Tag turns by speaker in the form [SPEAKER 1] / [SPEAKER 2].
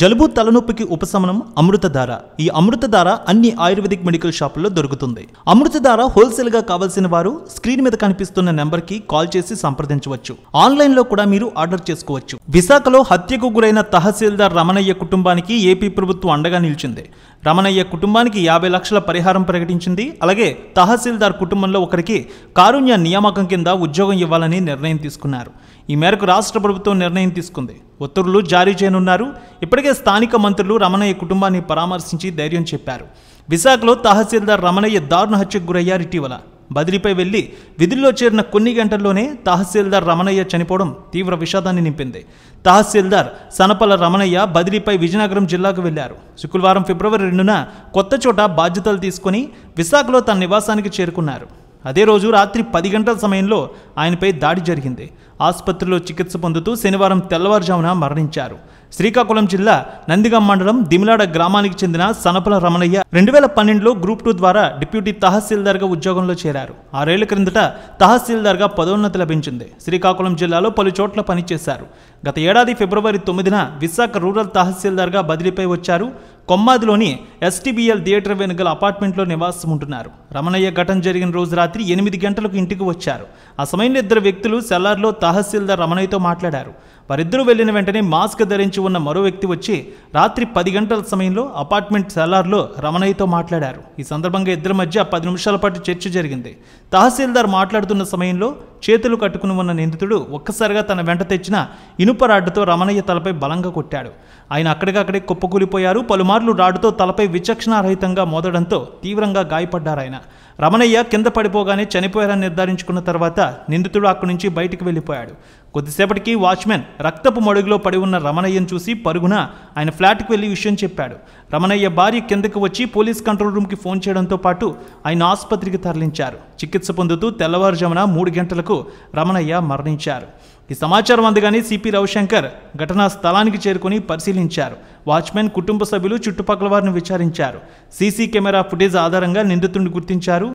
[SPEAKER 1] జలుబు తలనొప్పికి ఉపశమనం అమృతధార. ఈ అమృతధార అన్ని ఆయుర్వేదిక్ మెడికల్ షాపుల్లో దొరుకుతుంది. అమృతధార హోల్సేల్ గా కావాల్సిన వారు స్క్రీన్ మీద కనిపిస్తున్న నెంబర్ కి కాల్ చేసి సంప్రదించవచ్చు. ఆన్లైన్ లో కూడా మీరు ఆర్డర్ చేసుకోవచ్చు. విశాఖలో హత్యకు గురైన తహసీల్దార్ రమణయ్య కుటుంబానికి ఏపీ ప్రభుత్వం అండగా నిలిచింది. రమణయ్య కుటుంబానికి 50 లక్షల పరిహారం ప్రకటించింది. అలాగే తహసీల్దార్ కుటుంబంలో ఒకరికి కారుణ్య నియామకం కింద ఉద్యోగం ఇవ్వాలని నిర్ణయం తీసుకున్నారు. ఈ మేరకు రాష్ట్ర ప్రభుత్వం నిర్ణయం తీసుకుంది. ఉత్తర్వులు జారీ చేయనున్నారు. ఇప్పటికే స్థానిక మంత్రులు రమణయ్య కుటుంబాన్ని పరామర్శించి ధైర్యం చెప్పారు. విశాఖలో తహసీల్దార్ రమణయ్య దారుణ హత్యకు గురయ్యారు. ఇటీవల బదిలీపై వెళ్లి విధుల్లో చేరిన కొన్ని గంటల్లోనే తహసీల్దార్ రమణయ్య చనిపోవడం తీవ్ర విషాదాన్ని నింపింది. తహసీల్దార్ సనపల రమణయ్య బదిలీపై విజయనగరం జిల్లాకు వెళ్లారు. శుక్రవారం ఫిబ్రవరి 2న కొత్త చోట బాధ్యతలు తీసుకుని విశాఖలో తన నివాసానికి చేరుకున్నారు. అదే రోజు రాత్రి 10 గంటల సమయంలో ఆయనపై దాడి జరిగింది. ఆసుపత్రిలో చికిత్స పొందుతూ శనివారం తెల్లవారుజామున మరణించారు. శ్రీకాకుళం జిల్లా నందిగం మండలం దిమిలాడ గ్రామానికి చెందిన సనపల రమణయ్య 2012లో గ్రూప్ 2 ద్వారా డిప్యూటీ తహసీల్దార్గా ఉద్యోగంలో చేరారు. 6 ఏళ్ల క్రిందట తహసీల్దార్గా పదోన్నతి లభించింది. శ్రీకాకుళం జిల్లాలో పలు చోట్ల పనిచేశారు. గత ఏడాది ఫిబ్రవరి 9న విశాఖ రూరల్ తహసీల్దార్గా బదిలీపై వచ్చారు. కొమ్మాదిలోని STBL థియేటర్ వెనుకల అపార్ట్మెంట్లో నివాసం ఉంటున్నారు. రమణయ్య ఘటన జరిగిన రోజు రాత్రి 8 గంటలకు ఇంటికి వచ్చారు. ఆ సమయంలో 2 వ్యక్తులు సెల్లార్లో తహసీల్దార్ రమణయ్యతో మాట్లాడారు. వారిద్దరూ వెళ్లిన వెంటనే మాస్క్ ధరించి ఉన్న మరో వ్యక్తి వచ్చి రాత్రి 10 గంటల సమయంలో అపార్ట్మెంట్ సెల్లార్లో రమణయ్యతో మాట్లాడారు. ఈ సందర్భంగా ఇద్దరి మధ్య 10 నిమిషాల పాటు చర్చ జరిగింది. తహసీల్దార్ మాట్లాడుతున్న సమయంలో చేతులు కట్టుకుని ఉన్న నిందితుడు ఒక్కసారిగా తన వెంట తెచ్చిన ఇనుప రాడ్డుతో రమణయ్య తలపై బలంగా కొట్టాడు. ఆయన అక్కడికక్కడే కుప్పకూలిపోయారు. పలుమార్లు రాడ్డుతో తలపై విచక్షణారహితంగా మోదడంతో తీవ్రంగా గాయపడ్డారు. ఆయన రమణయ్య కింద పడిపోగానే చనిపోయారని నిర్ధారించుకున్న తర్వాత నిందితుడు అక్కడి నుంచి బయటికి వెళ్ళిపోయాడు. కొద్దిసేపటికి వాచ్మెన్ రక్తపు మడుగులో పడి ఉన్న రమణయ్యను చూసి పరుగున ఆయన ఫ్లాట్కి వెళ్లి విషయం చెప్పాడు. రమణయ్య భార్య కిందకు వచ్చి పోలీస్ కంట్రోల్ రూమ్కి ఫోన్ చేయడంతో పాటు ఆయన ఆసుపత్రికి తరలించారు. చికిత్స పొందుతూ తెల్లవారుజామున 3 గంటలకు రమణయ్య మరణించారు. ఈ సమాచారం అందగానే సిపి రవిశంకర్ ఘటనా స్థలానికి చేరుకుని పరిశీలించారు. వాచ్మెన్ కుటుంబ సభ్యులు చుట్టుపక్కల వారిని విచారించారు. సీసీ కెమెరా ఫుటేజ్ ఆధారంగా నిందితుడిని గుర్తించారు.